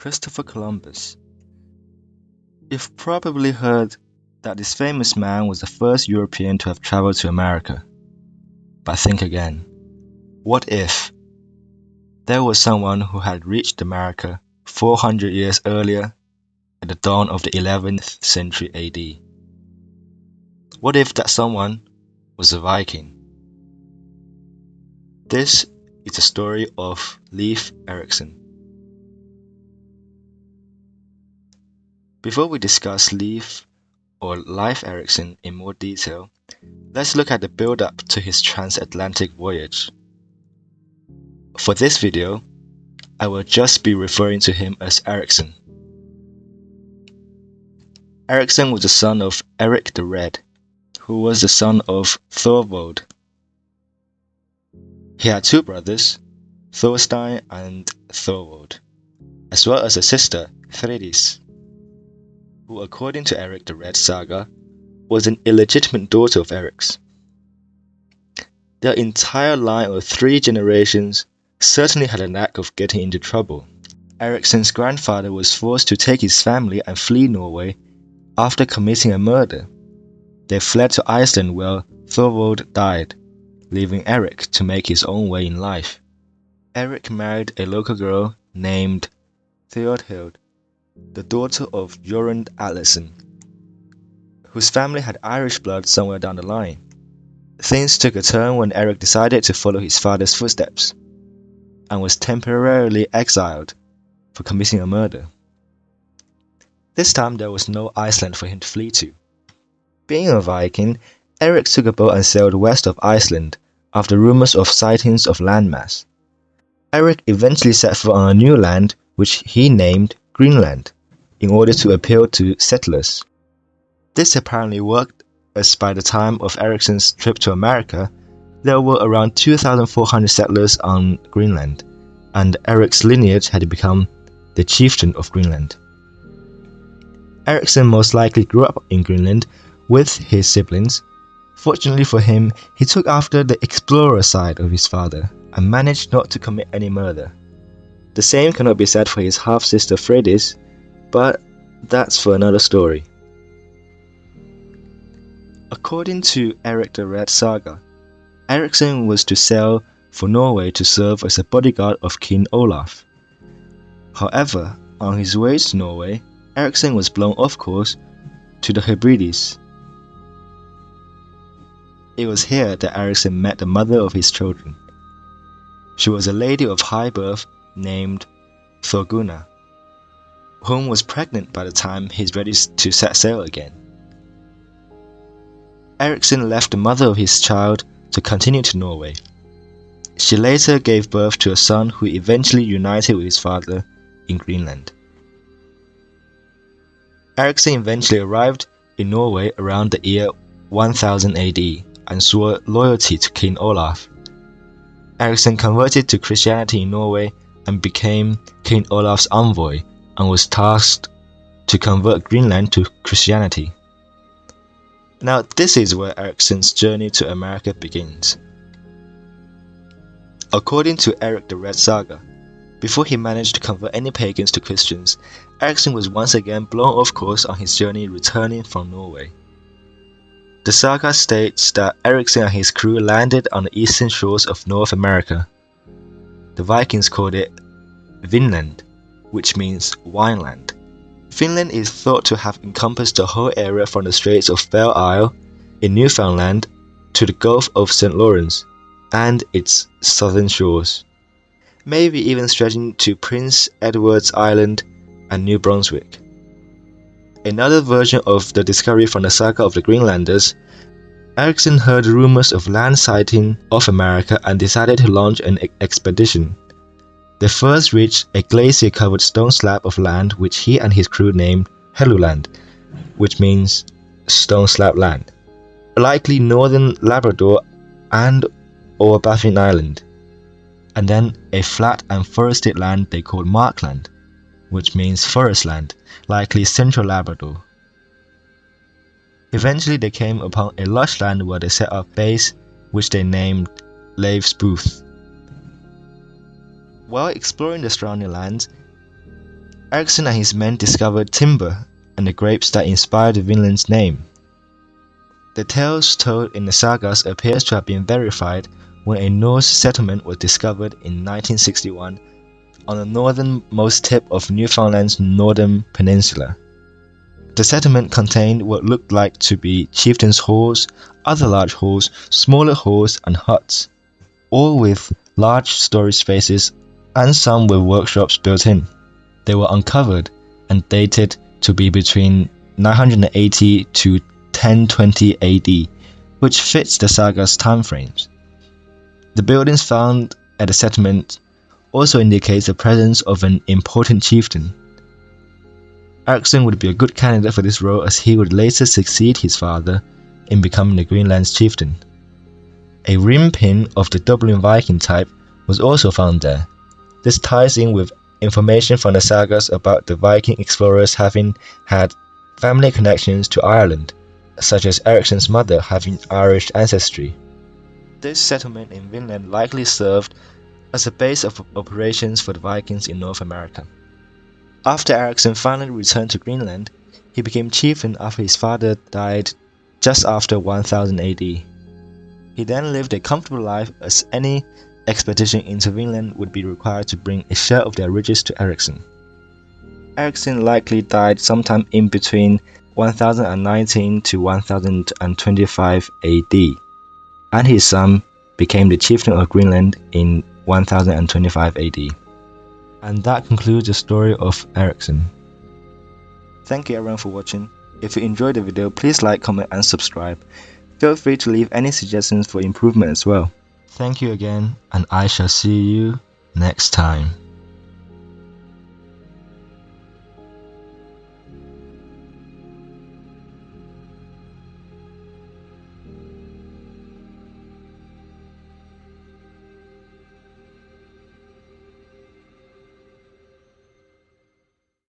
Christopher Columbus. You've probably heard that this famous man was the first European to have traveled to America. But think again. What if there was someone who had reached America 400 years earlier at the dawn of the 11th century AD? What if that someone was a Viking? This is the story of Leif Erikson. Before we discuss Leif Erikson in more detail, let's look at the build-up to his transatlantic voyage. For this video, I will just be referring to him as Erikson. Erikson was the son of Eric the Red, who was the son of Thorvald. He had two brothers, Thorstein and Thorvald, as well as a sister, Thredis, who according to Eric the Red saga, was an illegitimate daughter of Eric's. Their entire line of 3 generations certainly had a knack of getting into trouble. Erikson's grandfather was forced to take his family and flee Norway after committing a murder. They fled to Iceland where Thorvald died, leaving Eric to make his own way in life. Eric married a local girl named Theodhild, the daughter of Jorund Atlason, whose family had Irish blood somewhere down the line. Things took a turn when Eric decided to follow his father's footsteps, and was temporarily exiled for committing a murder. This time there was no Iceland for him to flee to. Being a Viking, Eric took a boat and sailed west of Iceland after rumors of sightings of landmass. Eric eventually set foot on a new land which he named Greenland in order to appeal to settlers. This apparently worked, as by the time of Erikson's trip to America, there were around 2,400 settlers on Greenland, and Eric's lineage had become the chieftain of Greenland. Erikson most likely grew up in Greenland with his siblings. Fortunately for him, he took after the explorer side of his father and managed not to commit any murder. The same cannot be said for his half-sister Thredis, but that's for another story. According to Eric the Red saga, Erikson was to sail for Norway to serve as a bodyguard of King Olaf. However, on his way to Norway, Erikson was blown off course to the Hebrides. It was here that Erikson met the mother of his children. She was a lady of high birth named Thorgunna, whom was pregnant by the time he's ready to set sail again. Erikson left the mother of his child to continue to Norway. She later gave birth to a son who eventually united with his father in Greenland. Erikson eventually arrived in Norway around the year 1000 AD and swore loyalty to King Olaf. Erikson converted to Christianity in Norway and became King Olaf's envoy and was tasked to convert Greenland to Christianity. Now this is where Erikson's journey to America begins. According to Eric the Red saga, before he managed to convert any pagans to Christians, Erikson was once again blown off course on his journey returning from Norway. The saga states that Erikson and his crew landed on the eastern shores of North America. The Vikings called it Vinland, which means wineland. Finland is thought to have encompassed the whole area from the Straits of Belle Isle in Newfoundland to the Gulf of St. Lawrence and its southern shores, maybe even stretching to Prince Edward's Island and New Brunswick. Another version of the discovery from the saga of the Greenlanders, Erikson heard rumors of land sighting of America and decided to launch an expedition. They first reached a glacier-covered stone slab of land which he and his crew named Helluland, which means stone slab land, likely northern Labrador and or Baffin Island, and then a flat and forested land they called Markland, which means forest land, likely central Labrador. Eventually they came upon a lush land where they set up base, which they named Leif's Booth. While exploring the surrounding lands, Erikson and his men discovered timber and the grapes that inspired Vinland's name. The tales told in the sagas appears to have been verified when a Norse settlement was discovered in 1961 on the northernmost tip of Newfoundland's northern peninsula. The settlement contained what looked like to be chieftains' halls, other large halls, smaller halls and huts, all with large storage spaces and some with workshops built in. They were uncovered and dated to be between 980 to 1020 AD, which fits the saga's timeframes. The buildings found at the settlement also indicates the presence of an important chieftain. Erikson would be a good candidate for this role as he would later succeed his father in becoming the Greenland's chieftain. A rim pin of the Dublin Viking type was also found there. This ties in with information from the sagas about the Viking explorers having had family connections to Ireland, such as Erikson's mother having Irish ancestry. This settlement in Vinland likely served as a base of operations for the Vikings in North America. After Erikson finally returned to Greenland, he became chieftain after his father died just after 1000 AD. He then lived a comfortable life as any expedition into Vinland would be required to bring a share of their riches to Erikson. Erikson likely died sometime in between 1019 to 1025 AD, and his son became the chieftain of Greenland in 1025 AD. And that concludes the story of Erikson. Thank you everyone for watching. If you enjoyed the video, please like, comment and subscribe. Feel free to leave any suggestions for improvement as well. Thank you again, and I shall see you next time.